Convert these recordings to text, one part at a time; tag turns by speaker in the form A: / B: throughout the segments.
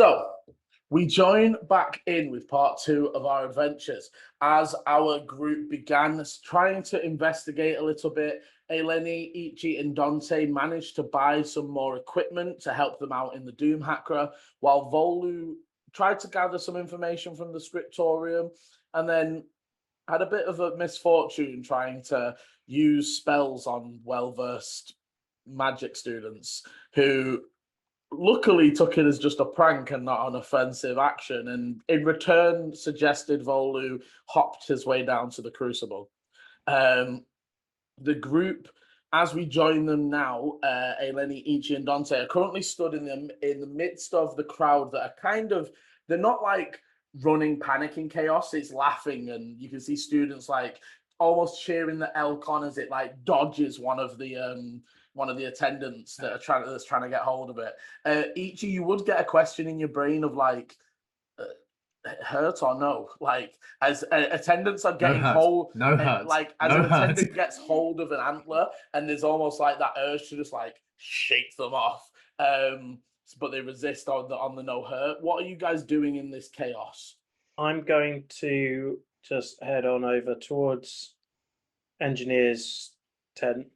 A: So we join back in with part 2 of our adventures as our group began trying to investigate a little bit. Eleni, Ichi, and Dante managed to buy some more equipment to help them out in the Doom Hacker, while Volu tried to gather some information from the scriptorium and then had a bit of a misfortune trying to use spells on well-versed magic students who luckily took it as just a prank and not an offensive action, and in return suggested Volu hopped his way down to the Crucible. The group, as we join them now, Eleni, Ichi, and Dante are currently stood in the midst of the crowd that are kind of, they're not like running panic in chaos, it's laughing, and you can see students like almost cheering the elk on as it like dodges one of the attendants that's trying to get hold of it. Ichi, you would get a question in your brain of like, hurt or no? Like, as attendants are getting hold,
B: no hurt.
A: Like, as an attendant gets hold of an antler, and there's almost like that urge to just like shake them off. But they resist on the no hurt. What are you guys doing in this chaos?
C: I'm going to just head on over towards Engineer's tent.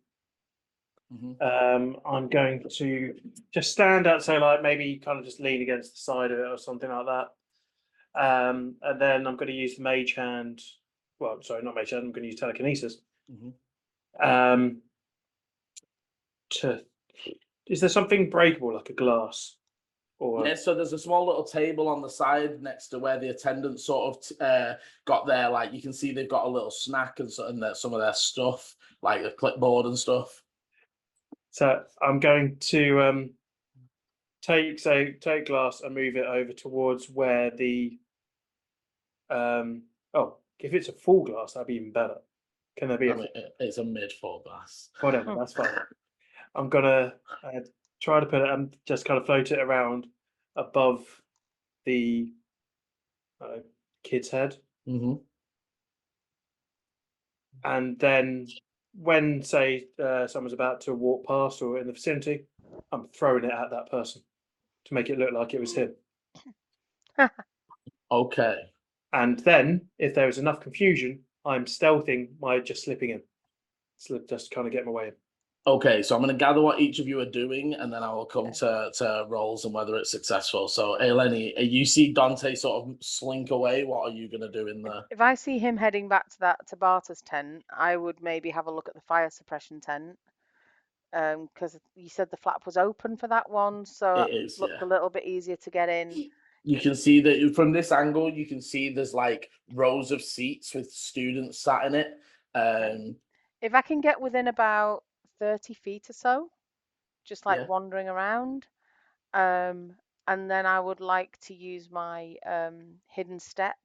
C: I'm going to just stand out, so like maybe kind of just lean against the side of it or something like that. And then I'm going to use the mage hand. Well, sorry, not mage hand. I'm going to use telekinesis. Is there something breakable, like a glass? Or...
A: Yeah, so there's a small little table on the side next to where the attendants sort of got their, like, you can see they've got a little snack and some of their stuff, like a clipboard and stuff.
C: So I'm going to take glass and move it over towards where the if it's a full glass, that'd be even better. Can there be
A: it's a mid-full glass.
C: Whatever, that's fine. I'm gonna try to put it and just kind of float it around above the kid's head. And then when, say, someone's about to walk past or in the vicinity, I'm throwing it at that person to make it look like it was him.
A: Okay.
C: And then, if there is enough confusion, I'm stealthing by just slipping in. Just kind of get my way in.
A: Okay, so I'm going to gather what each of you are doing, and then I will come to rolls and whether it's successful. So, Eleni, you see Dante sort of slink away. What are you going to do in there?
D: If I see him heading back to Barter's tent, I would maybe have a look at the fire suppression tent. Because you said the flap was open for that one, so it looked a little bit easier to get in.
A: You can see that from this angle, you can see there's like rows of seats with students sat in it.
D: If I can get within about 30 feet or so, just like wandering around, and then I would like to use my hidden step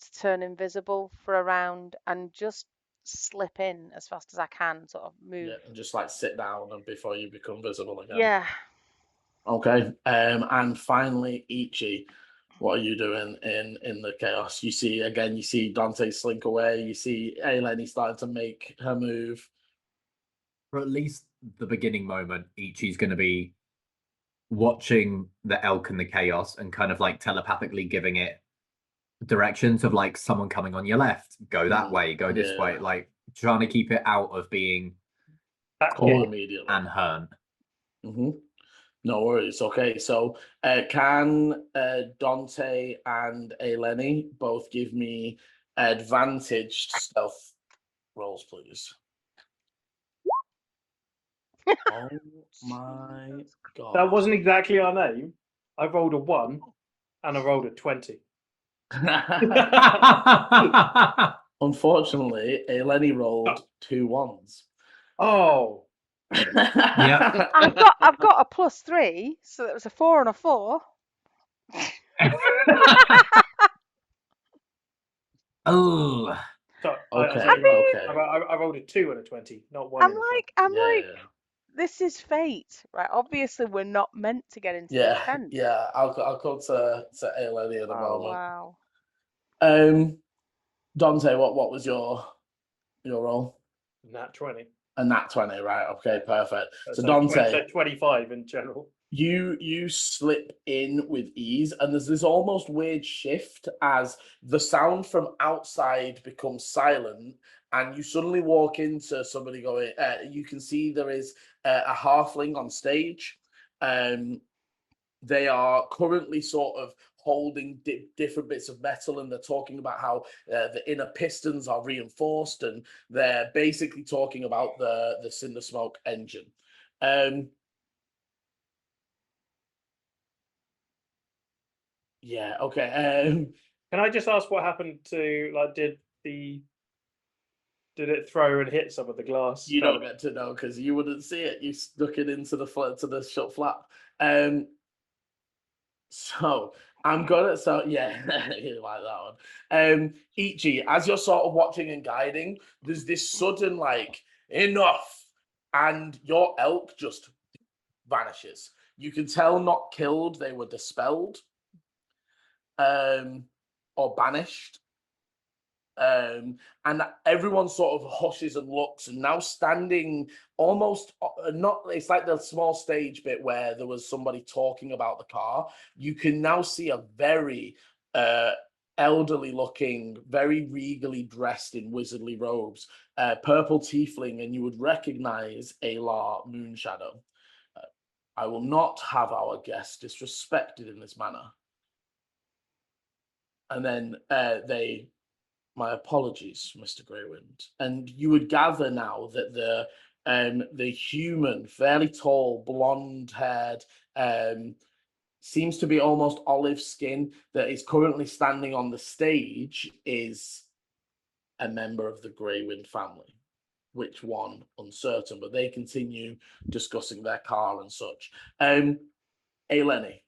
D: to turn invisible for a round and just slip in as fast as I can, sort of move.
A: Yeah, and just like sit down and before you become visible again.
D: Yeah.
A: Okay. And finally, Ichi, what are you doing in the chaos? You see Dante slink away. You see Eleni starting to make her move.
B: For at least the beginning moment, Ichi's going to be watching the elk and the chaos and kind of like telepathically giving it directions of like someone coming on your left, go that way, go this way, like trying to keep it out of being
A: caught immediately
B: and hurt.
A: No worries. Okay, so can Dante and Eleni both give me advantaged stealth rolls, please? Oh my god.
C: That wasn't exactly our name. I rolled a 1 and I rolled a 20.
A: Unfortunately, Eleni rolled 2 1s.
C: Oh.
B: Yeah.
D: I've got a +3, so it was a 4 and a 4.
B: Oh.
C: So
A: okay.
C: I rolled a 2 and a 20, not 1.
D: I'm like, this is fate, right? Obviously, we're not meant to get into the tent.
A: Yeah. I'll come to Eleni in a moment.
D: Wow.
A: Dante, what was your roll?
C: Nat 20.
A: A nat 20, right? Okay, perfect. So Dante,
C: 25 in general.
A: You slip in with ease, and there's this almost weird shift as the sound from outside becomes silent, and you suddenly walk into somebody going. You can see there is a halfling on stage. They are currently sort of holding different bits of metal, and they're talking about how the inner pistons are reinforced, and they're basically talking about the cinder smoke engine. Yeah, okay.
C: Can I just ask what happened to, like, did it throw and hit some of the glass?
A: You don't get to know because you wouldn't see it. You stuck it into the shut flap. So I'm gonna yeah, you like that one. Ichi, as you're sort of watching and guiding, there's this sudden like enough, and your elk just vanishes. You can tell not killed, they were dispelled, or banished. And everyone sort of hushes and looks, and now standing almost not, it's like the small stage bit where there was somebody talking about the car. You can now see a very elderly looking, very regally dressed in wizardly robes, purple tiefling, and you would recognize Alar Moonshadow. I will not have our guest disrespected in this manner. And then my apologies, Mr. Greywind. And you would gather now that the human, fairly tall, blonde-haired, seems to be almost olive skin, that is currently standing on the stage is a member of the Greywind family. Which one? Uncertain, but they continue discussing their car and such. Hey, Lenny,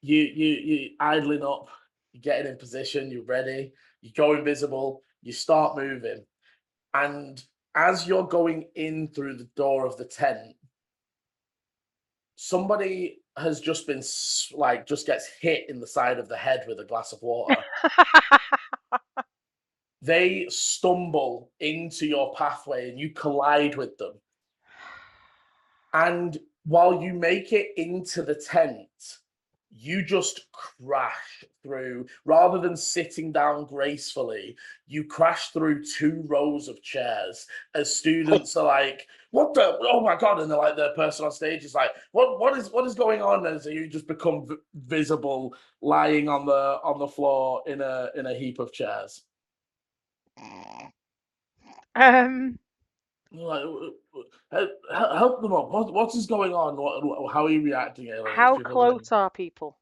A: you idling up, you're getting in position, you're ready, you go invisible, you start moving. And as you're going in through the door of the tent, somebody has just been just gets hit in the side of the head with a glass of water. They stumble into your pathway and you collide with them. And while you make it into the tent, you just crash through, rather than sitting down gracefully, you crash through 2 rows of chairs as students are like, what the, oh my God. And they're like, the person on stage is like, what is going on? And so you just become visible lying on the floor in a heap of chairs. Like, help them up. What is going on? How are you reacting?
D: How close are people?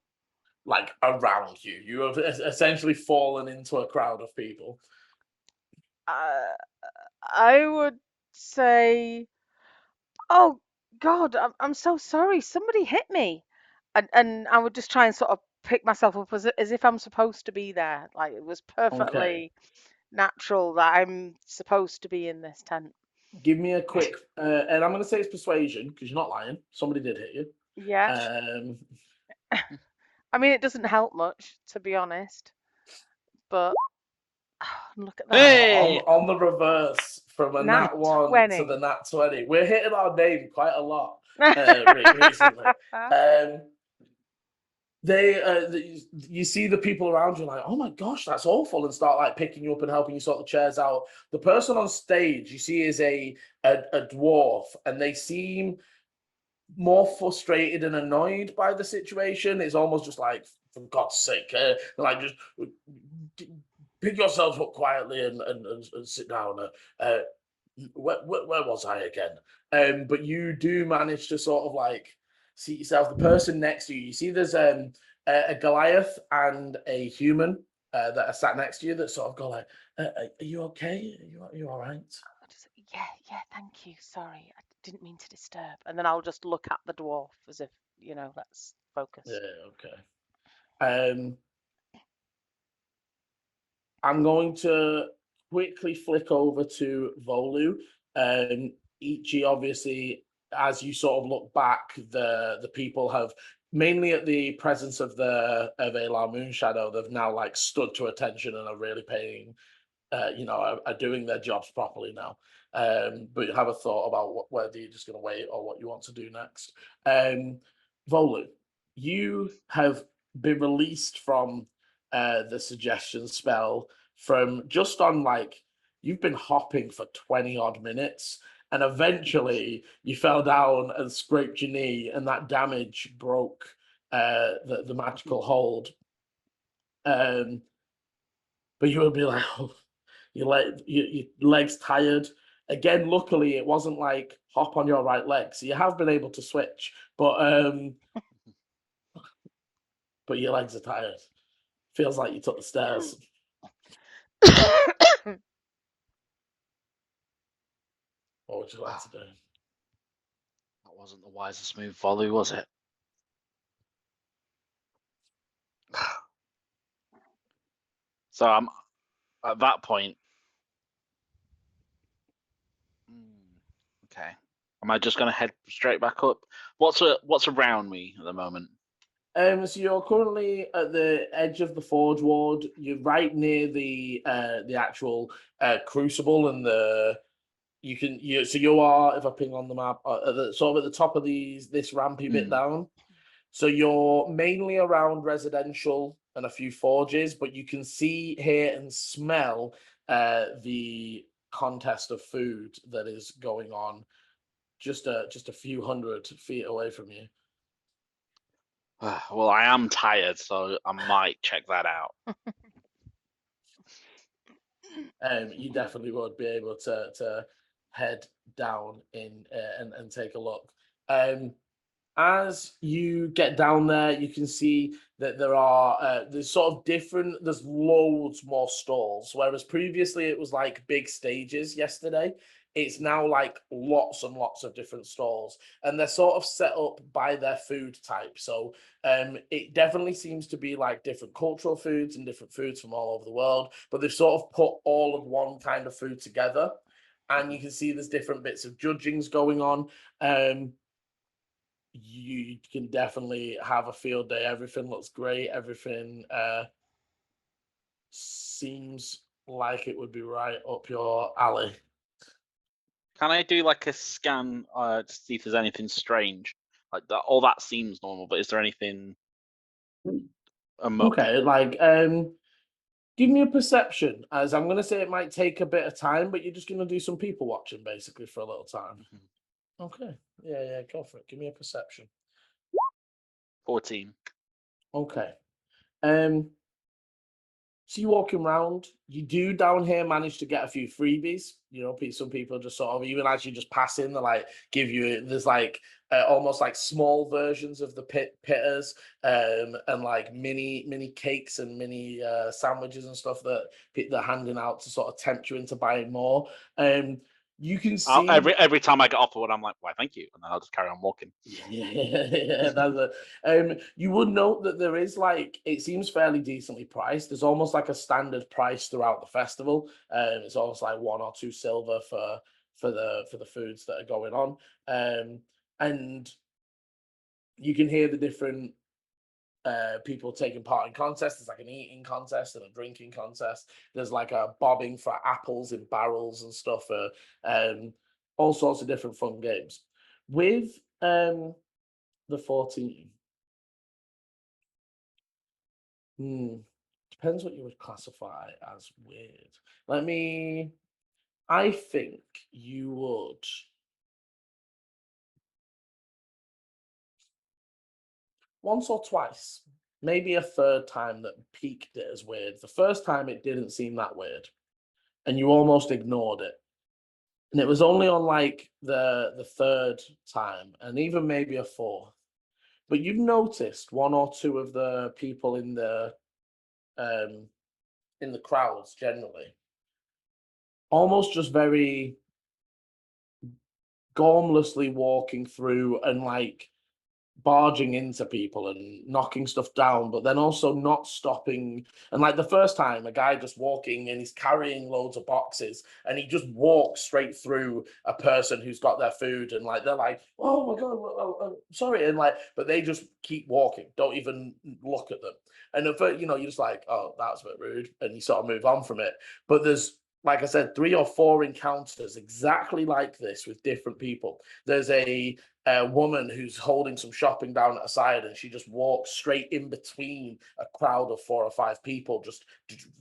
A: Like around you. You have essentially fallen into a crowd of people.
D: I would say, oh God, I'm so sorry. Somebody hit me. And I would just try and sort of pick myself up as if I'm supposed to be there. Like it was perfectly natural that I'm supposed to be in this tent.
A: Give me a quick, and I'm going to say it's persuasion because you're not lying. Somebody did hit you.
D: Yeah. I mean, it doesn't help much, to be honest. But look at that.
E: Hey!
A: On the reverse, from a nat 1
D: 20.
A: to the nat 20. We're hitting our name quite a lot recently. You see the people around you like, oh my gosh, that's awful, and start like picking you up and helping you sort the chairs out. The person on stage you see is a dwarf, and they seem more frustrated and annoyed by the situation. It's almost just like, for God's sake, like just pick yourselves up quietly and sit down. Where was I again? But you do manage to sort of like see yourself. The person next to you, you see there's a Goliath and a human that are sat next to you that sort of go like, are you okay? Are you all right?
D: Yeah, thank you. Sorry, I didn't mean to disturb. And then I'll just look at the dwarf as if, let's focus.
A: Yeah, okay. I'm going to quickly flick over to Volu. Ichi, obviously, as you sort of look back, the people have, mainly at the presence of Alar Moonshadow, they've now like stood to attention and are really paying are doing their jobs properly now. But have a thought about whether you're just going to wait or what you want to do next. Volu, you have been released from the suggestion spell from just on like you've been hopping for 20 odd minutes, and eventually you fell down and scraped your knee, and that damage broke the magical hold. But you would be like, oh, your legs tired. Again, luckily it wasn't like hop on your right leg, so you have been able to switch, but your legs are tired. Feels like you took the stairs. What would you like to do?
E: That wasn't the wisest move, Volu, was it? So I'm at that point. Okay. Am I just going to head straight back up? What's around me at the moment?
A: So you're currently at the edge of the Forge Ward. You're right near the actual crucible, and you are, if I ping on the map, sort of at the top of this rampy bit down. So you're mainly around residential and a few forges, but you can see, hear, and smell the contest of food that is going on just a few 100 feet away from you.
E: Well, I am tired, so I might check that out.
A: You definitely would be able to head down in and take a look. As you get down there, you can see that there's sort of there's loads more stalls, whereas previously it was like big stages yesterday. It's now like lots and lots of different stalls, and they're sort of set up by their food type. So it definitely seems to be like different cultural foods and different foods from all over the world, but they've sort of put all of one kind of food together, and you can see there's different bits of judgings going on. You can definitely have a field day. Everything looks great. Everything seems like it would be right up your alley.
E: Can I do like a scan to see if there's anything strange? Like that, all that seems normal, but is there anything?
A: Okay, like give me a perception, as I'm going to say it might take a bit of time, but you're just going to do some people watching basically for a little time. Okay, yeah, go for it. Give me a perception.
E: 14.
A: Okay. So you're walking around, you do down here manage to get a few freebies. Some people just sort of, even as you just pass in, they like give you, there's like almost like small versions of the pitters, and like mini cakes and mini sandwiches and stuff that they're handing out to sort of tempt you into buying more. You can see
E: every time I get offered one, I'm like, why, thank you, and then I'll just carry on walking.
A: Yeah, that's you would note that there is like, it seems fairly decently priced. There's almost like a standard price throughout the festival. It's almost like 1 or 2 silver for the foods that are going on. And you can hear the different people taking part in contests. There's like an eating contest and a drinking contest. There's like a bobbing for apples in barrels and stuff. All sorts of different fun games. With the 14, depends what you would classify as weird. I think you would. Once or twice, maybe a third time that piqued it as weird. The first time it didn't seem that weird, and you almost ignored it. And it was only on like the third time, and even maybe a fourth. But you've noticed 1 or 2 of the people in the crowds generally almost just very gormlessly walking through and like barging into people and knocking stuff down, but then also not stopping. And like the first time, a guy just walking and he's carrying loads of boxes, and he just walks straight through a person who's got their food, and like they're like, oh my god, sorry, and like, but they just keep walking, don't even look at them. And if you're just like, oh, that's a bit rude, and you sort of move on from it. But there's like I said, 3 or 4 encounters exactly like this with different people. There's a woman who's holding some shopping down at a side, and she just walks straight in between a crowd of 4 or 5 people, just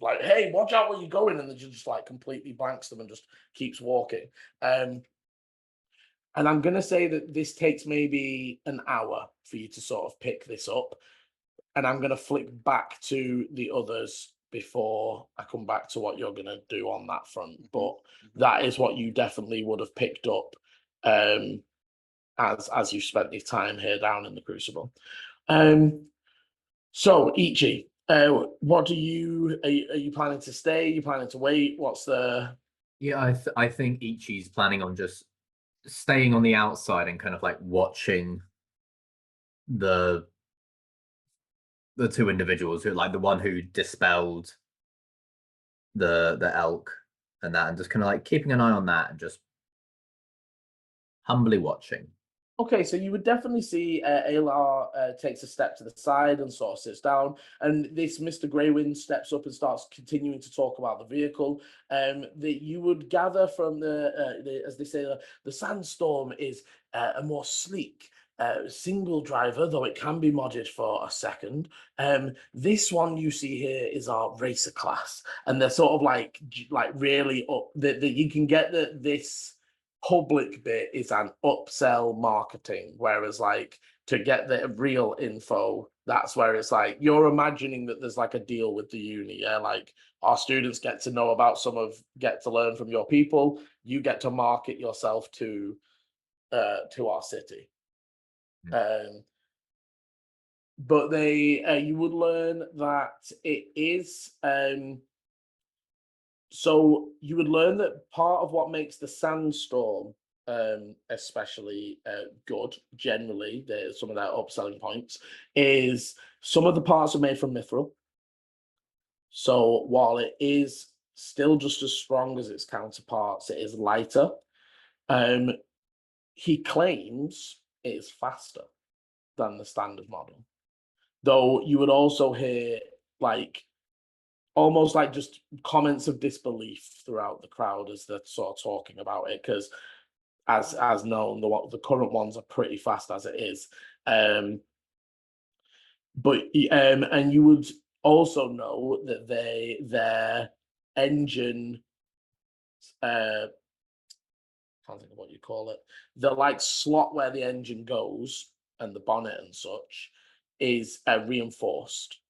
A: like, hey, watch out where you're going, and then just like completely blanks them and just keeps walking. And I'm going to say that this takes maybe an hour for you to sort of pick this up. And I'm going to flick back to the others before I come back to what you're going to do on that front. But that is what you definitely would have picked up as you spent your time here down in the Crucible. So, Ichi, what are you planning to stay? Are you planning to wait? What's the...
B: Yeah, I think Ichi's planning on just staying on the outside and kind of like watching the 2 individuals who, like the one who dispelled the elk and that, and just kind of like keeping an eye on that and just humbly watching.
A: Okay, so you would definitely see Alar takes a step to the side and sort of sits down, and this Mr. Greywind steps up and starts continuing to talk about the vehicle. That you would gather from the as they say, the Sandstorm is a more sleek single driver, though it can be modded for a second. This one you see here is our racer class, and they're sort of like really up that you can get that this public bit is an upsell marketing, whereas like to get the real info, that's where it's like you're imagining that there's like a deal with the uni. Yeah, like our students get to know about get to learn from your people, you get to market yourself to our city. But you would learn that it is so you would learn that part of what makes the Sandstorm especially good, generally, there's some of their upselling points, is some of the parts are made from mithril. So while it is still just as strong as its counterparts, it is lighter. He claims it is faster than the standard model. Though you would also hear like almost like just comments of disbelief throughout the crowd as they're sort of talking about it, because as known, the current ones are pretty fast as it is. And you would also know that their engine, can't think of what you call it, the like slot where the engine goes and the bonnet and such is reinforced.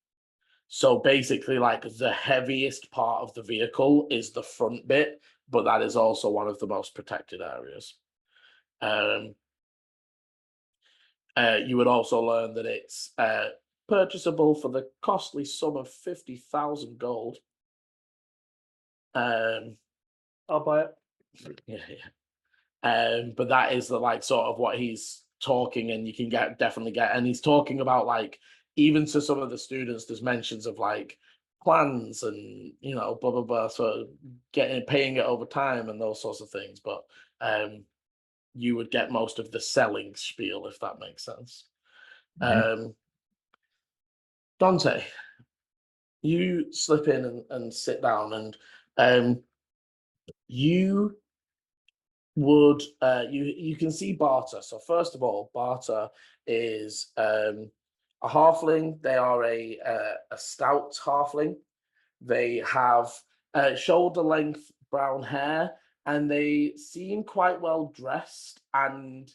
A: So basically, like the heaviest part of the vehicle is the front bit, but that is also one of the most protected areas. You would also learn that it's purchasable for the costly sum of 50,000 gold.
C: I'll buy it.
A: Yeah. But that is the like sort of what he's talking, and you can definitely get, and he's talking about like even to some of the students, there's mentions of like plans and blah blah blah, so paying it over time and those sorts of things. But you would get most of the selling spiel, if that makes sense. Dante, you slip in and sit down, and you would you can see Barter. So first of all, Barter is a halfling. They are a stout halfling. They have shoulder length brown hair, and they seem quite well dressed, and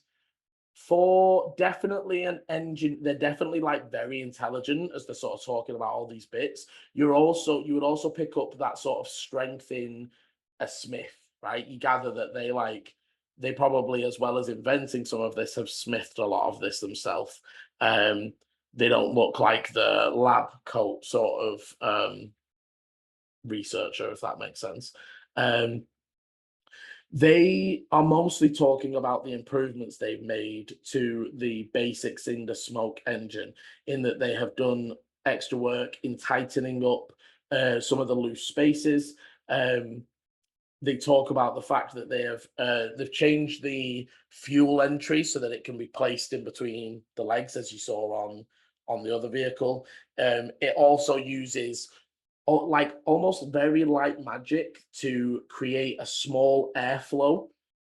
A: for definitely an engine, they're definitely like very intelligent as they're sort of talking about all these bits. You would also pick up that sort of strength in a smith, right? You gather that they probably, as well as inventing some of this, have smithed a lot of this themselves. They don't look like the lab coat sort of researcher, if that makes sense. They are mostly talking about the improvements they've made to the basic Cinder Smoke engine, in that they have done extra work in tightening up some of the loose spaces. They talk about the fact that they've changed the fuel entry so that it can be placed in between the legs, as you saw on the other vehicle. It also uses like almost very light magic to create a small airflow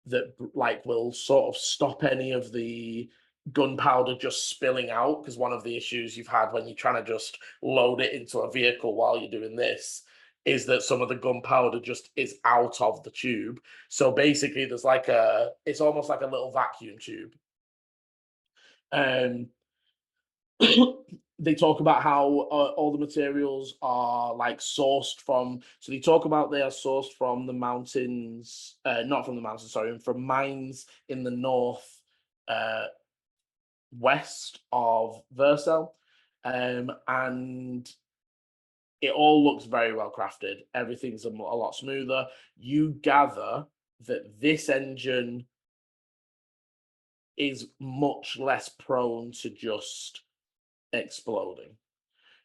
A: that like will sort of stop any of the gunpowder just spilling out, because one of the issues you've had when you're trying to just load it into a vehicle while you're doing this is that some of the gunpowder just is out of the tube. So basically there's like it's almost like a little vacuum tube. They talk about how all the materials are like sourced from, so they talk about they are sourced from the mountains, not from the mountains, sorry, from mines in the north west of Vercel, and it all looks very well crafted. Everything's a lot smoother. You gather that this engine is much less prone to just exploding.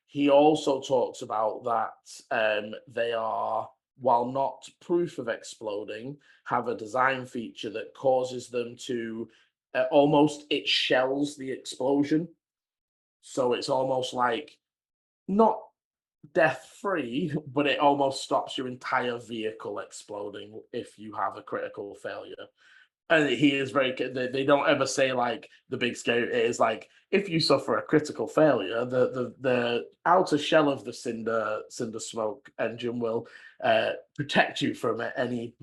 A: He also talks about that they are, while not proof of exploding, have a design feature that causes them to almost, it shells the explosion. So it's almost like not death-free, but it almost stops your entire vehicle exploding if you have a critical failure. And he is very, they don't ever say like the big scare. It is like, if you suffer a critical failure, the outer shell of the cinder smoke engine will protect you from any,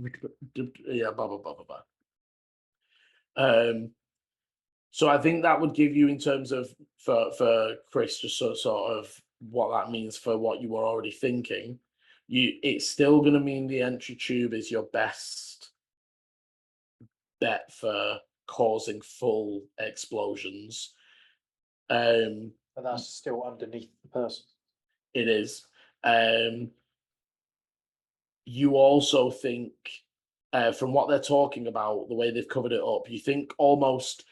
A: yeah, blah blah blah blah blah. So I think that would give you, in terms of for Chris, just sort of what that means for what you were already thinking. It's still going to mean the entry tube is your best bet for causing full explosions.
C: But that's still underneath the person.
A: It is. You also think, from what they're talking about, the way they've covered it up, you think almost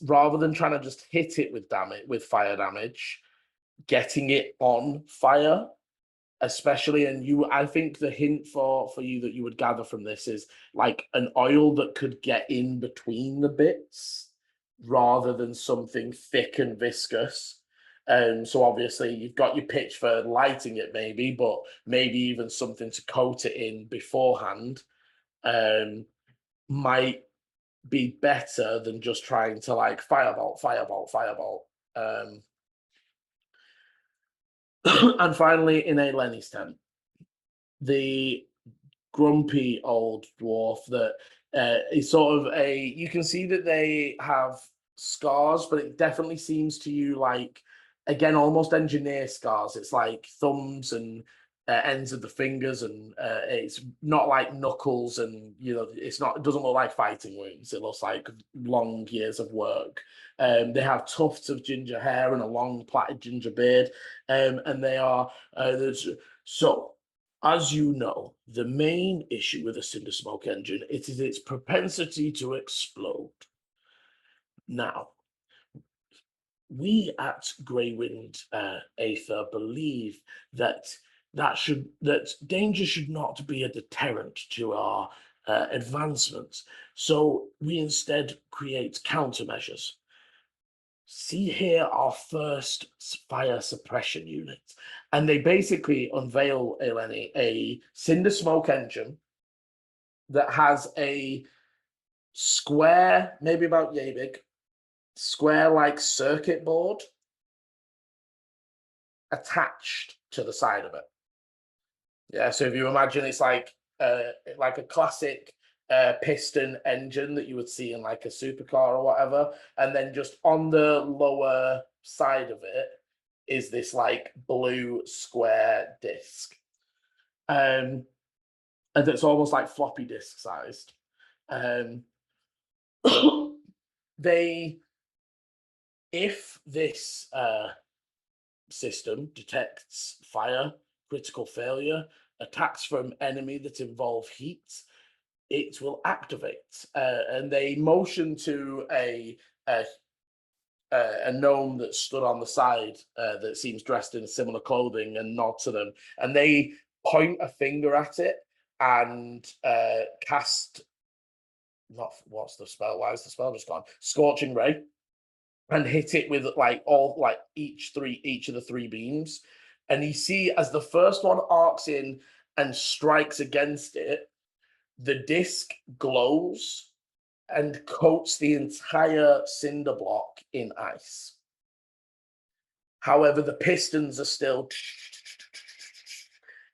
A: rather than trying to just hit it with fire damage, getting it on fire, especially, and I think the hint for you that you would gather from this is like an oil that could get in between the bits rather than something thick and viscous. So obviously you've got your pitch for lighting it maybe, but maybe even something to coat it in beforehand might be better than just trying to like firebolt. And finally, in a Lenny's tent, the grumpy old dwarf that is sort of you can see that they have scars, but it definitely seems to you like, again, almost engineer scars. It's like thumbs and ends of the fingers, and it's not like knuckles, and it doesn't look like fighting wounds. It looks like long years of work. They have tufts of ginger hair and a long plaited ginger beard, and they are so. As you know, the main issue with a cinder smoke engine, it is its propensity to explode. Now, we at Greywind Aether believe that danger should not be a deterrent to our advancement. So we instead create countermeasures. See here our first fire suppression unit. And they basically unveil, Eleni, a cinder smoke engine that has a square, maybe about yay big, square like circuit board attached to the side of it. Yeah, so if you imagine it's like a classic piston engine that you would see in like a supercar or whatever, and then just on the lower side of it is this like blue square disc, and it's almost like floppy disk sized. If this system detects fire, critical failure, attacks from enemy that involve heat, it will activate. And they motion to a gnome that stood on the side that seems dressed in similar clothing, and nod to them. And they point a finger at it and cast, what's the spell? Why is the spell just gone? Scorching Ray. And hit it with each of the three beams. And you see as the first one arcs in and strikes against it, the disc glows and coats the entire cinder block in ice. However, the pistons are still,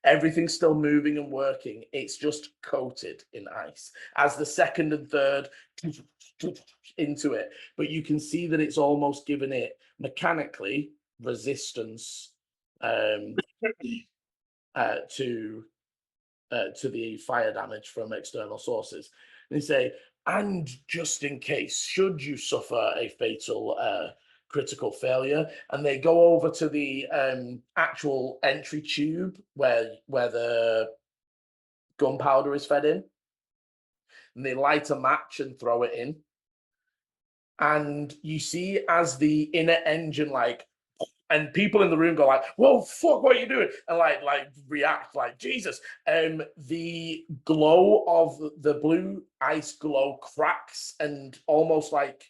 A: everything's still moving and working. It's just coated in ice as the second and third into it. But you can see that it's almost given it mechanically resistance to the fire damage from external sources. And they say, and just in case, should you suffer a fatal critical failure, and they go over to the actual entry tube where the gunpowder is fed in, and they light a match and throw it in. And you see as the inner engine and people in the room go like, "Whoa, fuck! What are you doing?" And like react like Jesus. The glow of the blue ice glow cracks and almost like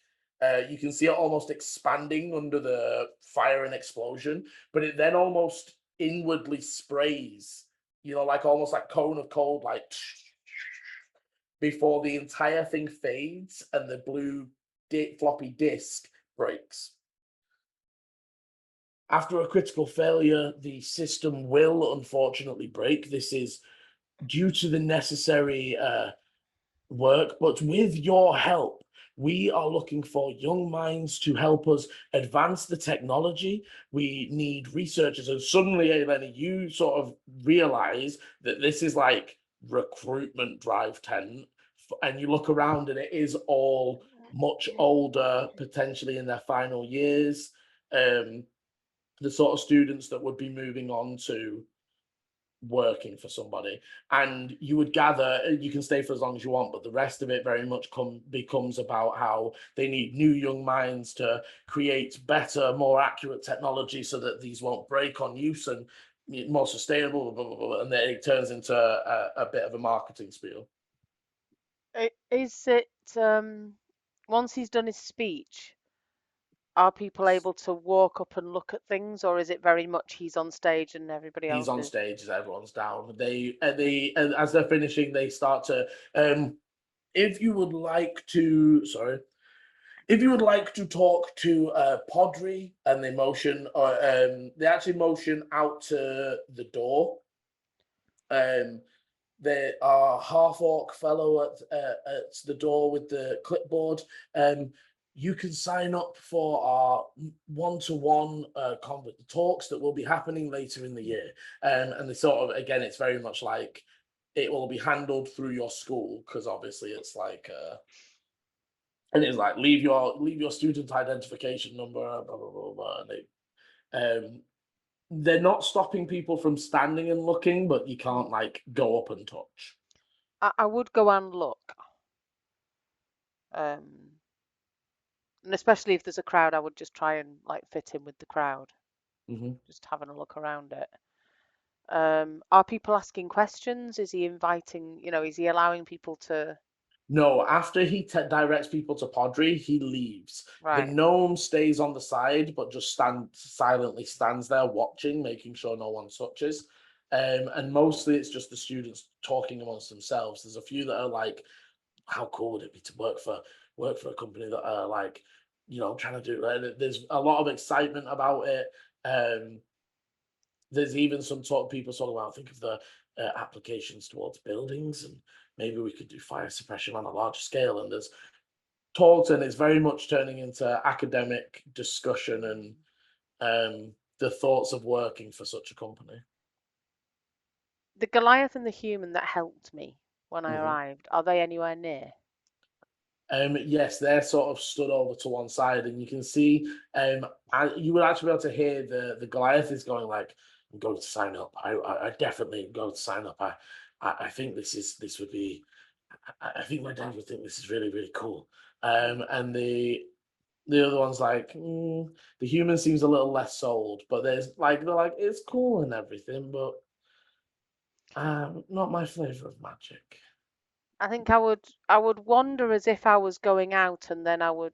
A: you can see it almost expanding under the fire and explosion, but it then almost inwardly sprays, like almost like cone of cold, like before the entire thing fades and the blue floppy disk breaks. After a critical failure, the system will unfortunately break. This is due to the necessary work, but with your help, we are looking for young minds to help us advance the technology. We need researchers. And suddenly, Eleni, you sort of realize that this is like recruitment drive 10. And you look around and it is all much older, potentially in their final years. The sort of students that would be moving on to working for somebody, and you would gather, you can stay for as long as you want, but the rest of it very much becomes about how they need new young minds to create better, more accurate technology so that these won't break on use and more sustainable, blah, blah, blah, and then it turns into a bit of a marketing spiel.
D: Is it once he's done his speech, are people able to walk up and look at things, or is it very much he's on stage and everybody else
A: He's on
D: is?
A: stage as everyone's down. They as they're finishing, they start to if you would like to talk to Podri, and they motion, or they actually motion out to the door. There are half-orc fellow at the door with the clipboard. You can sign up for our one-to-one talks that will be happening later in the year. And they sort of, again, it's very much like it will be handled through your school, because obviously it's like and it's like leave your student identification number, blah blah blah blah. And they're not stopping people from standing and looking, but you can't like go up and touch.
D: I would go and look. And especially if there's a crowd, I would just try and like fit in with the crowd. Just having a look around it. Are people asking questions? Is he inviting, is he allowing people to?
A: No, after he directs people to Podri, he leaves.
D: Right.
A: The gnome stays on the side, but just silently stands there watching, making sure no one touches. And mostly it's just the students talking amongst themselves. There's a few that are like, how cool would it be to work for a company that are like, trying to do it. There's a lot of excitement about it. There's even some people talking about, think of the applications towards buildings, and maybe we could do fire suppression on a large scale. And there's talks, and it's very much turning into academic discussion and the thoughts of working for such a company.
D: The Goliath and the human that helped me when I arrived, are they anywhere near?
A: Yes, they're sort of stood over to one side, and you can see you would actually be able to hear the Goliath is going like, I'm going to sign up. I definitely am going to sign up. I think this would be, I think my dad would think this is really, really cool. And the other one's like, the human seems a little less sold, but they're like, it's cool and everything, but not my flavor of magic.
D: I think I would wander as if I was going out, and then I would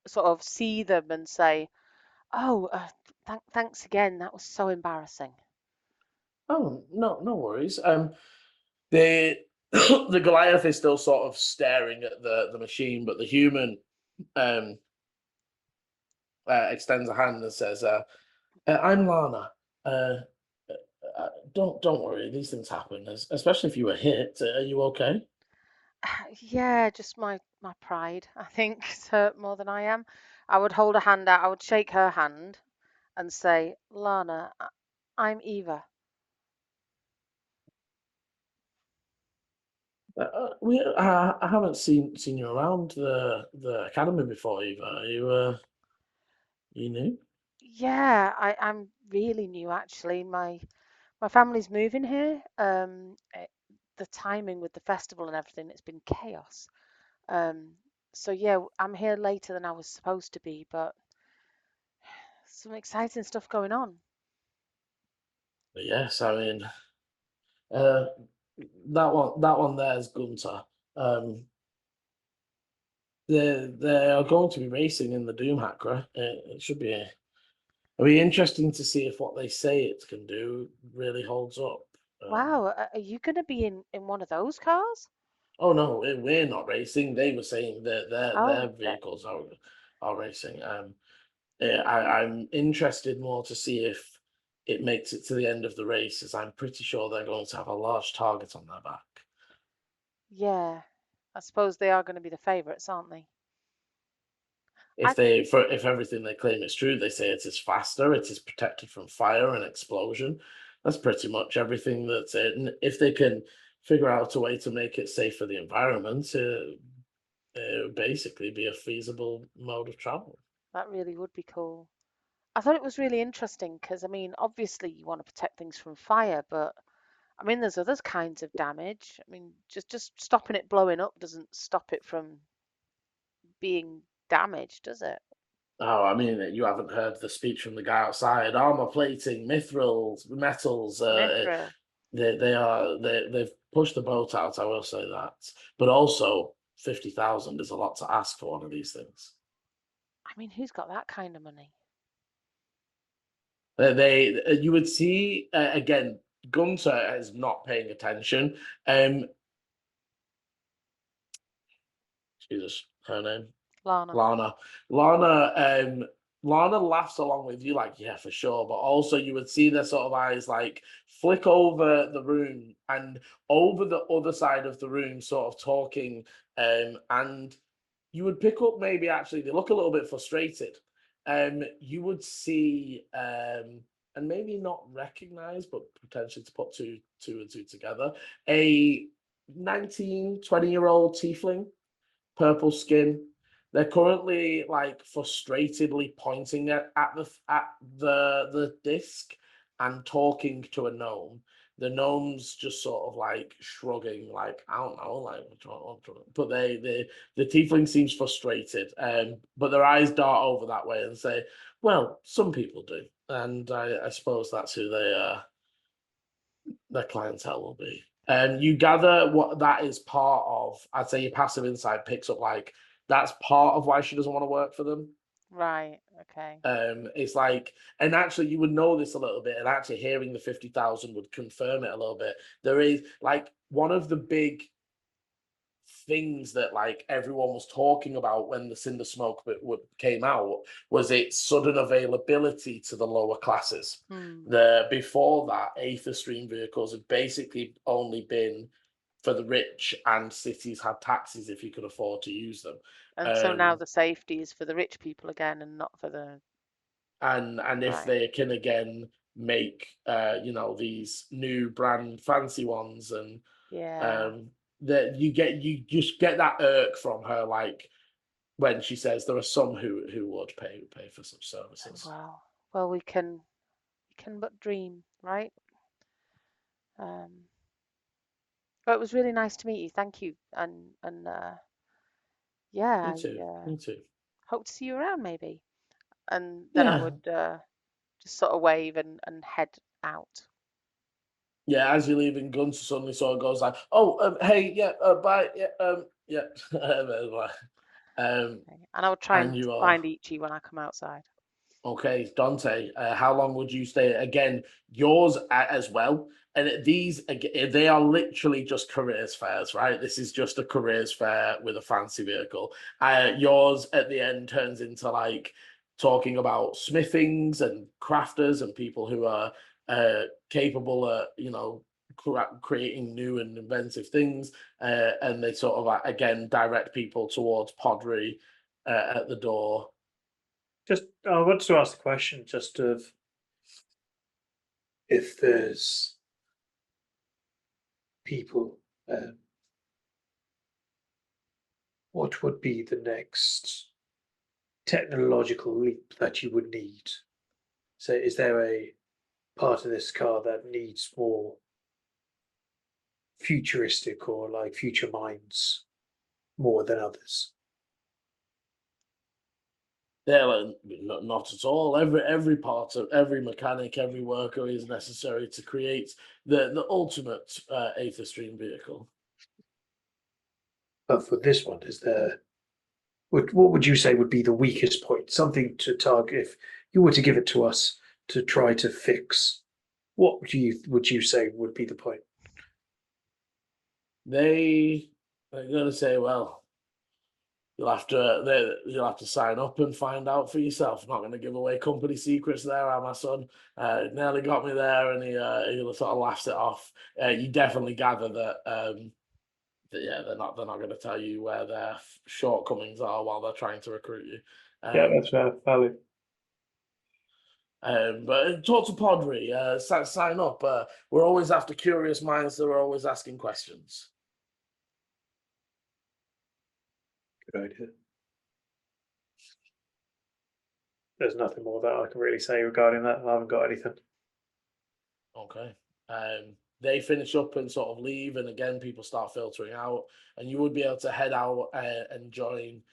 D: sort of see them and say, "Oh, Thanks again. That was so embarrassing.
A: Oh, no worries. The the Goliath is still sort of staring at the machine, but the human extends a hand and says, "I'm Lana. Don't worry, these things happen, especially if you were hit. Are you okay?"
D: Yeah, just my pride, I think, is hurt more than I am. I would hold a hand out. I would shake her hand and say, Lana, I'm Eva.
A: I haven't seen you around the academy before, Eva. Are you new?
D: Yeah, I'm really new actually. My family's moving here. The timing with the festival and everything, it's been chaos. So yeah, I'm here later than I was supposed to be, but some exciting stuff going on.
A: But yes, I mean, uh, that one there is Gunter. They are going to be racing in the Doom Hacker. It should be it'll be interesting to see if what they say it can do really holds up.
D: Wow, are you going to be in one of those cars?
A: Oh no, we're not racing. They were saying that their
D: Oh,
A: vehicles are racing. Yeah, I'm interested more to see if it makes it to the end of the race, as I'm pretty sure they're going to have a large target on their back.
D: yeah. I suppose they are going to be the favourites, aren't they?
A: If everything they claim is true, they say it is faster, it is protected from fire and explosion. That's pretty much everything that's it. And if they can figure out a way to make it safe for the environment, it would basically be a feasible mode of travel.
D: That really would be cool. I thought it was really interesting because, I mean, obviously you want to protect things from fire, but I mean, there's other kinds of damage. I mean, just stopping it blowing up doesn't stop it from being damaged, does it?
A: Oh, I mean, you haven't heard the speech from the guy outside. Armor plating, mithrils, metals.
D: Mithril.
A: They've pushed the boat out. I will say that, but also 50,000 is a lot to ask for one of these things.
D: I mean, who's got that kind of money?
A: You would see again. Gunter is not paying attention. Jesus, her name.
D: Lana.
A: Lana laughs along with you, like, yeah, for sure. But also, you would see their sort of eyes like flick over the room and over the other side of the room, sort of talking. And you would pick up maybe actually they look a little bit frustrated. You would see, and maybe not recognize, but potentially to put two and two together, a 19, 20-year-old tiefling, purple skin. They're currently like frustratedly pointing at the disc and talking to a gnome. The gnome's just sort of like shrugging, like, I don't know, like, but the tiefling seems frustrated, but their eyes dart over that way and say, well, some people do, and I suppose that's who their clientele will be. You gather what that is part of. I'd say your passive insight picks up like that's part of why she doesn't want to work for them.
D: Right. Okay.
A: It's like, and actually, you would know this a little bit, and actually, hearing the 50,000 would confirm it a little bit. There is like one of the big things that like everyone was talking about when the Cinder Smoke came out was its sudden availability to the lower classes. Before that, Aether Stream vehicles had basically only been for the rich, and cities had taxes if you could afford to use them.
D: And so now the safety is for the rich people again and not for the...
A: And if they can again make these new brand fancy ones, and
D: yeah,
A: that you just get that irk from her, like when she says there are some who would pay for such services.
D: Well, we can but dream, right? But it was really nice to meet you. Thank you, and yeah,
A: Me too.
D: Hope to see you around maybe. And then I would just sort of wave and head out.
A: Yeah, as you're leaving, Gunter suddenly sort of goes like, "Oh, hey, yeah, bye, yeah, yeah."
D: Okay. And I would try and find Ichi when I come outside.
A: Okay, Dante, how long would you stay? Again, yours as well. And these, they are literally just careers fairs, right? This is just a careers fair with a fancy vehicle. Yours at the end turns into like talking about smithings and crafters and people who are capable at, creating new and inventive things. And they sort of, again, direct people towards pottery at the door.
C: Just, I want to ask the question just of if there's people, what would be the next technological leap that you would need? So is there a part of this car that needs more futuristic or like future minds more than others?
A: Yeah, like, not at all. Every part of every mechanic, every worker is necessary to create the ultimate Aether Stream vehicle.
C: But for this one, is there what would you say would be the weakest point? Something to target if you were to give it to us to try to fix. What would you say would be the point?
A: They're gonna say, well, you'll have to sign up and find out for yourself. I'm not going to give away company secrets there, my son. Nearly got me there, and he sort of laughs it off. You definitely gather that, yeah, they're not going to tell you where their shortcomings are while they're trying to recruit you.
C: Yeah, that's valid.
A: But talk to Podri, sign up. We're always after curious minds that are always asking questions.
C: Good idea. There's nothing more that I can really say regarding that. I haven't got anything.
A: Okay. They finish up and sort of leave, and again, people start filtering out, and you would be able to head out and join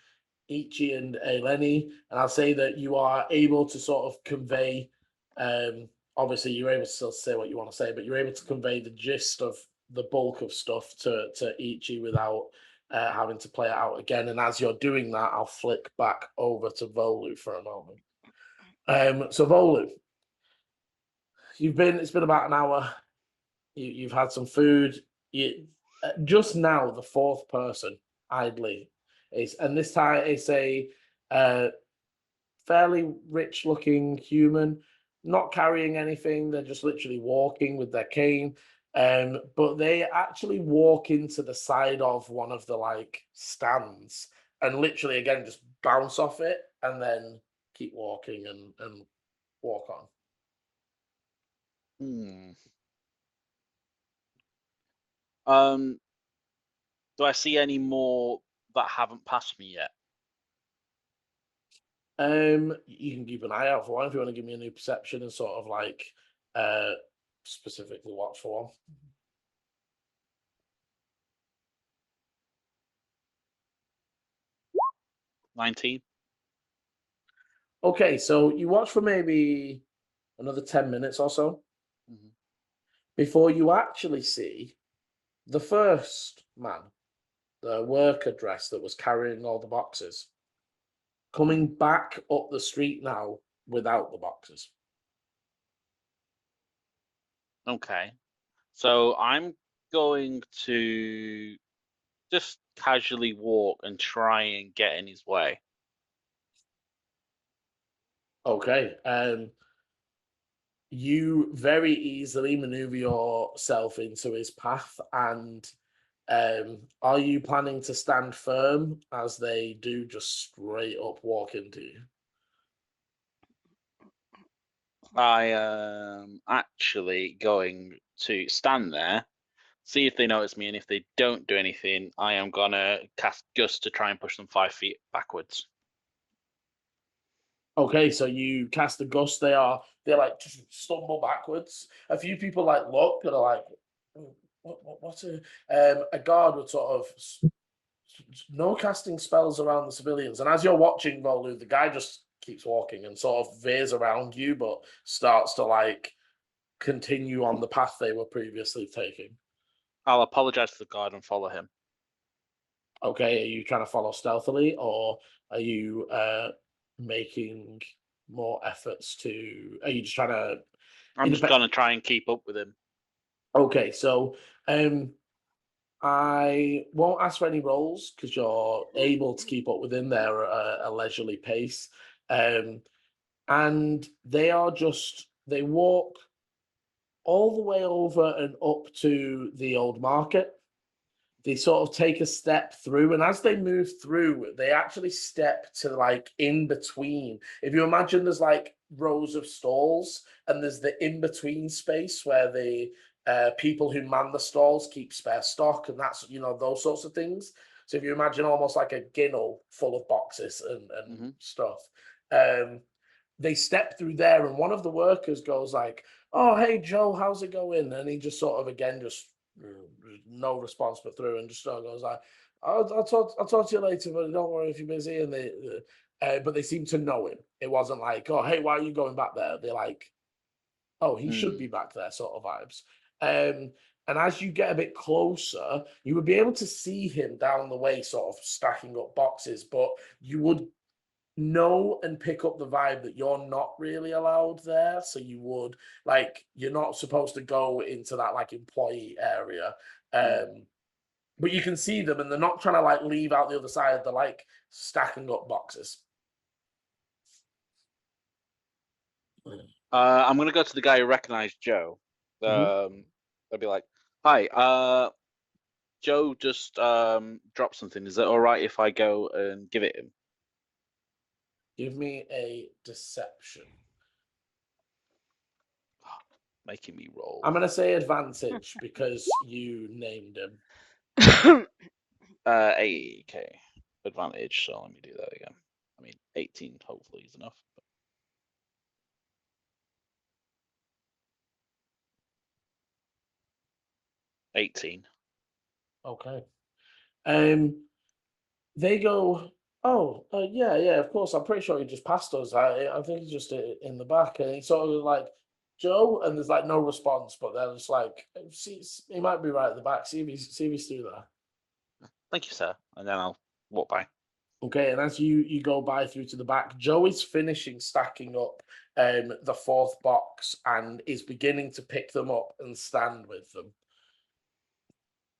A: Ichi and Eleni. And I'll say that you are able to sort of convey, obviously you're able to still say what you want to say, but you're able to convey the gist of the bulk of stuff to Ichi without having to play it out again. And as you're doing that, I'll flick back over to Volu for a moment. So Volu, it's been about an hour. You've had some food. Just now, the fourth person idly and this time it's a fairly rich-looking human, not carrying anything. They're just literally walking with their cane. But they actually walk into the side of one of the like stands and literally again just bounce off it and then keep walking and walk on.
E: Do I see any more that haven't passed me yet?
A: You can keep an eye out for one if you want to give me a new perception and sort of like specifically watch for one.
E: 19.
A: Okay, so you watch for maybe another 10 minutes or so before you actually see the first man, the worker dress that was carrying all the boxes, coming back up the street now without the boxes.
E: Okay. So I'm going to just casually walk and try and get in his way.
A: Okay. You very easily maneuver yourself into his path, and are you planning to stand firm as they do just straight up walk into you?
E: I am actually going to stand there, see if they notice me, and if they don't do anything, I am gonna cast Gust to try and push them 5 feet backwards.
A: Okay, so you cast a gust. They like just stumble backwards. A few people like look and are like, what's a guard would sort of no casting spells around the civilians. And as you're watching Volu, the guy just keeps walking and sort of veers around you, but starts to like continue on the path they were previously taking.
E: I'll apologize to the guard and follow him.
A: Okay, are you trying to follow stealthily, or are you making more efforts to? Are you just trying to?
E: I'm just gonna try and keep up with him.
A: Okay, so I won't ask for any rolls because you're able to keep up with him there at a leisurely pace. And they walk all the way over and up to the old market. They sort of take a step through, and as they move through, they actually step to like in between. If you imagine there's like rows of stalls, and there's the in between space where the people who man the stalls keep spare stock, and that's those sorts of things. So if you imagine almost like a ginnel full of boxes and stuff, they step through there, and one of the workers goes like, "Oh, hey Joe, how's it going?" And he just sort of again just no response but through, and just sort of goes like, I'll talk to you later, but don't worry if you're busy. And but they seem to know him. It wasn't like, oh, hey, why are you going back there? They're like, oh, he should be back there, sort of vibes. And as you get a bit closer, you would be able to see him down the way, sort of stacking up boxes, but you would know and pick up the vibe that you're not really allowed there. So you would you're not supposed to go into that like employee area. But you can see them, and they're not trying to like leave out the other side. They're like stacking up boxes.
E: I'm gonna go to the guy who recognized Joe. I'll be like, "Hi, Joe just dropped something. Is it all right if I go and give it him?"
A: Give me a deception.
E: Making me roll.
A: I'm gonna say advantage because you named him.
E: 80k advantage. So let me do that again. I mean, 18 hopefully is enough. 18.
A: Okay. They go, oh, yeah, of course. I'm pretty sure he just passed us. I think he's just in the back. And he's sort of like, Joe, and there's like no response, but then it's like, he might be right at the back. See if he's through there.
E: Thank you, sir. And then I'll walk by.
A: Okay, and as you go by through to the back, Joe is finishing stacking up the fourth box and is beginning to pick them up and stand with them.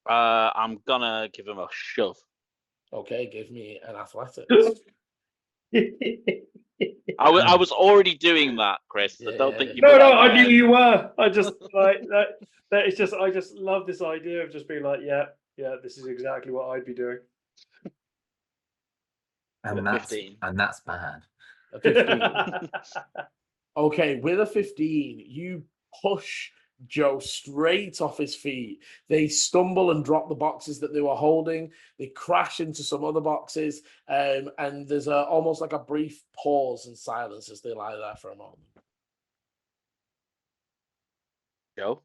E: I'm gonna give him a shove.
A: Okay, give me an athletics.
E: I was already doing that, Chris. I don't think you.
C: No, I knew you were. I just like that. It's just I just love this idea of just being like, yeah, this is exactly what I'd be doing.
B: And that's bad.
A: A 15. Okay, with a 15, you push Joe straight off his feet. They stumble and drop the boxes that they were holding. They crash into some other boxes, and there's almost like a brief pause and silence as they lie there for a moment.
E: Joe?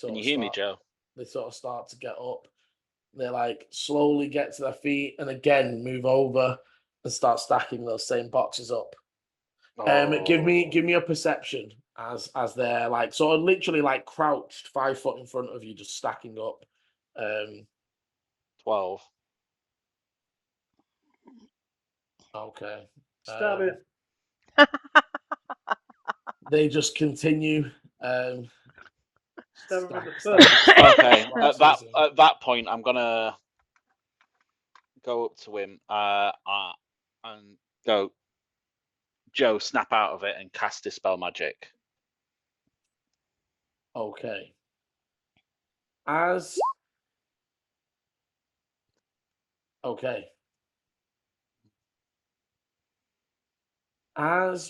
E: Can you hear me, Joe?
A: They sort of start to get up. They like slowly get to their feet and again move over and start stacking those same boxes up. Give me a perception as they're like sort of literally like crouched 5 foot in front of you, just stacking up.
E: 12.
A: Okay.
C: Stab it.
A: They just continue.
C: Okay.
E: At that point, I'm gonna go up to him and go, Joe, snap out of it and cast Dispel Magic.
A: Okay. As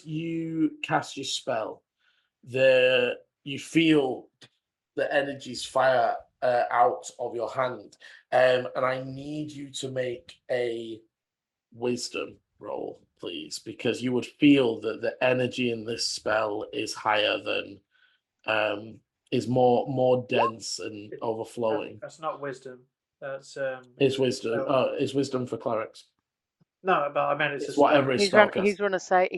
A: you cast your spell, you feel the energies fire out of your hand, and I need you to make a wisdom roll, please, because you would feel that the energy in this spell is higher than is more dense and overflowing.
C: That's not wisdom. That's
A: It's wisdom. It's wisdom for clerics.
C: No, but I meant it's
A: whatever
D: he's rolled a save.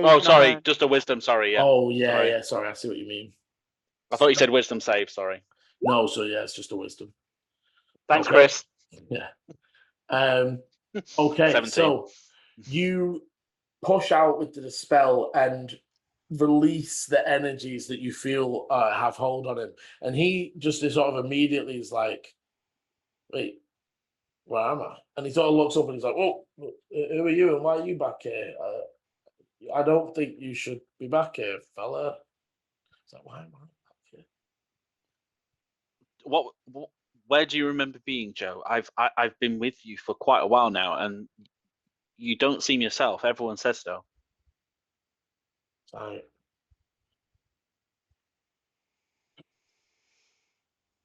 E: Oh, sorry, just a wisdom. Sorry, yeah.
A: Oh, yeah. Sorry, I see what you mean.
E: I thought you said wisdom save. Sorry.
A: No, so yeah, it's just a wisdom.
E: Thanks, Chris.
A: Yeah. Okay,
E: 17.
A: so you push out with the dispel and release the energies that you feel have hold on him. And he just is sort of immediately is like, wait, where am I? And he sort of looks up and he's like, oh, who are you and why are you back here? I don't think you should be back here, fella. It's like, why am I back here?
E: What where do you remember being, Joe? I've been with you for quite a while now, and you don't seem yourself. Everyone says so.
A: I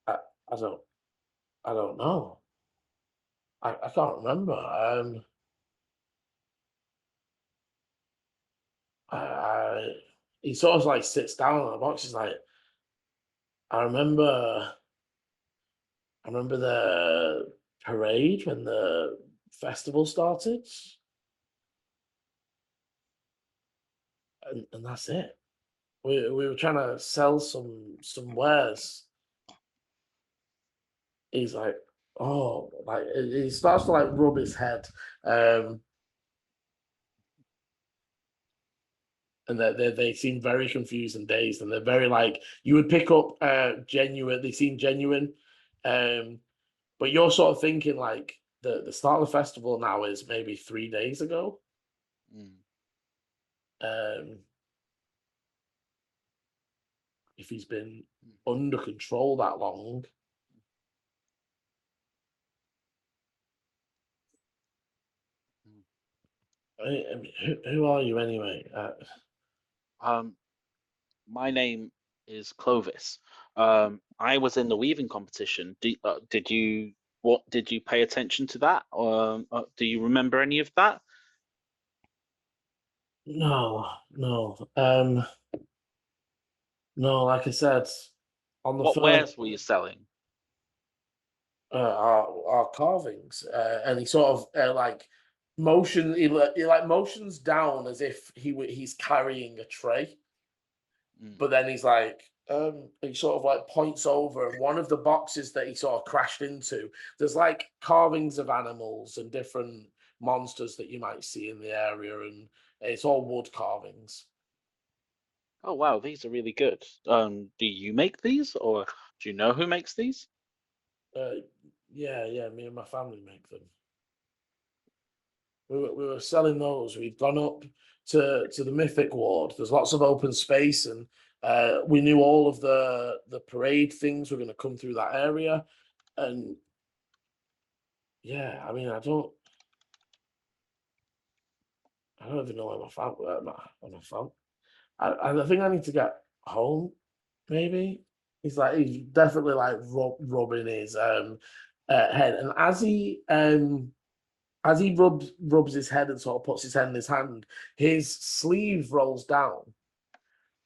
A: I don't know. I can't remember. He sort of like sits down on the box. He's like, I remember the parade when the festival started, and that's it. We were trying to sell some wares. He's like, oh, like he starts to like rub his head, and they seem very confused and dazed, and they're very like you would pick up genuine. They seem genuine, but you're sort of thinking like the start of the festival now is maybe 3 days ago. If he's been under control that long. I mean, who are you anyway?
E: My name is Clovis. I was in the weaving competition. Did you pay attention to that? Do you remember any of that?
A: No. No, like I said, on the
E: What wares were you selling?
A: our carvings, and he sort of like motion. He like motions down as if he's carrying a tray, but then he's like, he sort of like points over, and one of the boxes that he sort of crashed into, there's like carvings of animals and different monsters that you might see in the area, and it's all wood carvings.
E: Oh wow, these are really good. Do you make these, or do you know who makes these?
A: Yeah, me and my family make them. We were selling those. We'd gone up to the Mythic Ward. There's lots of open space, and we knew all of the parade things were going to come through that area. And yeah, I mean, I don't even know where my phone. I think I need to get home. Maybe he's definitely like rubbing his head, and as he rubs his head and sort of puts his head in his hand, his sleeve rolls down,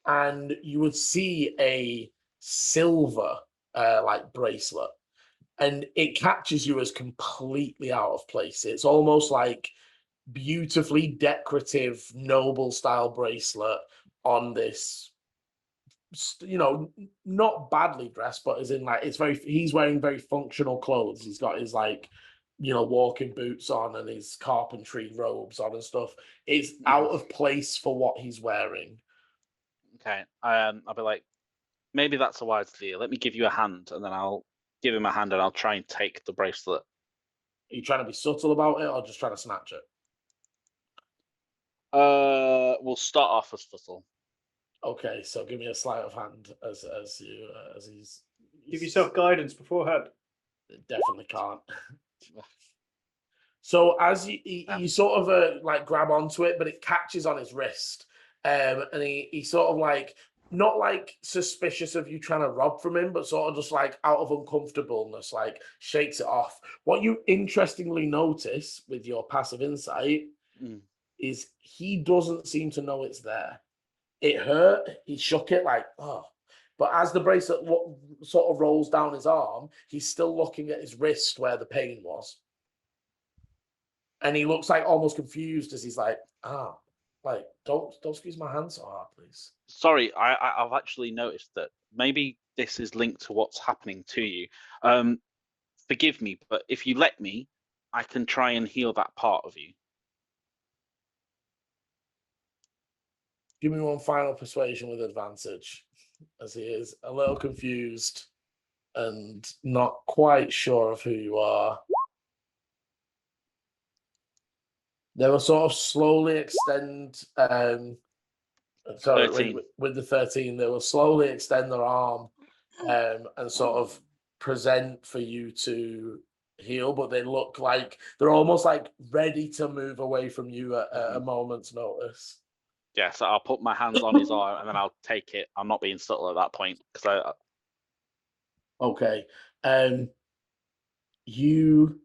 A: and you would see a silver like bracelet, and it catches you as completely out of place. It's almost like beautifully decorative, noble style bracelet on this, not badly dressed, but as in like he's wearing very functional clothes. He's got his like, walking boots on and his carpentry robes on and stuff. It's out of place for what he's wearing.
E: Okay. I'll be like, maybe that's a wise deal. Let me give you a hand, and then I'll give him a hand, and I'll try and take the bracelet.
A: Are you trying to be subtle about it, or just trying to snatch it?
E: We'll start off as subtle.
A: Okay, so give me a sleight of hand as he's.
C: Give yourself guidance beforehand.
A: Definitely can't. So as you sort of like grab onto it, but it catches on his wrist, and he sort of like, not like suspicious of you trying to rob from him, but sort of just like out of uncomfortableness, like shakes it off. What you interestingly notice with your passive insight is he doesn't seem to know it's there. It hurt. He shook it like, oh. But as the bracelet sort of rolls down his arm, he's still looking at his wrist where the pain was. And he looks like almost confused as he's like, like, don't squeeze my hand so hard, please.
E: Sorry, I've actually noticed that maybe this is linked to what's happening to you. Forgive me, but if you let me, I can try and heal that part of you.
A: Give me one final persuasion with advantage, as he is a little confused and not quite sure of who you are. They will sort of slowly extend. Sorry,
E: 13.
A: with the 13, they will slowly extend their arm and sort of present for you to heal, but they look like they're almost like ready to move away from you at a moment's notice.
E: Yeah, so I'll put my hands on his arm and then I'll take it. I'm not being subtle at that point because
A: Okay. You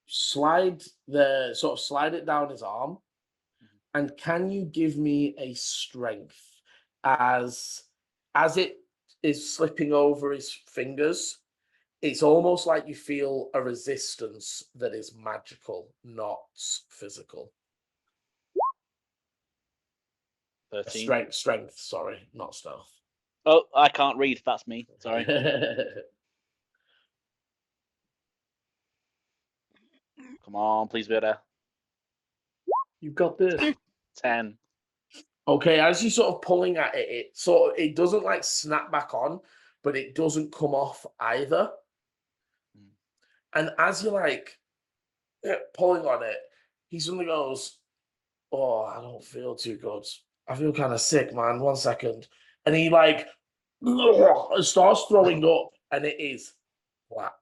A: slide it down his arm, and can you give me a strength as it is slipping over his fingers? It's almost like you feel a resistance that is magical, not physical.
E: 13.
A: Strength, sorry, not stealth.
E: Oh, I can't read. That's me. Sorry. Come on, please be there.
C: You've got this.
E: 10.
A: Okay, as you're sort of pulling at it, it doesn't like snap back on, but it doesn't come off either. And as you're like pulling on it, he suddenly goes, "Oh, I don't feel too good. I feel kind of sick, man. 1 second." And he like starts throwing up, and it is black.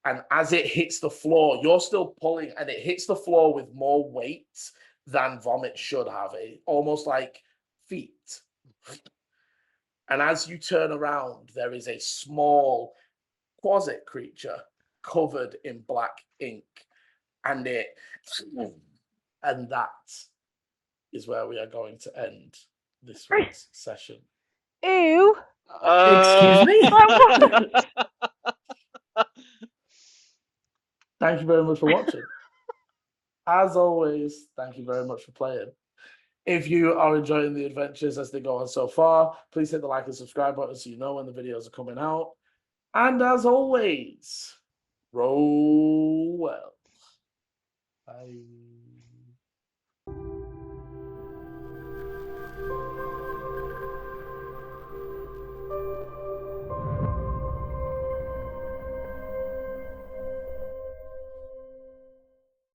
A: And as it hits the floor, you're still pulling, and it hits the floor with more weight than vomit should have. It almost like feet. And as you turn around, there is a small quasit creature covered in black ink, and that is where we are going to end this week's session.
D: Ew.
B: Excuse me?
A: Thank you very much for watching. As always, thank you very much for playing. If you are enjoying the adventures as they go on so far, please hit the like and subscribe button so you know when the videos are coming out. And as always, roll well. Bye.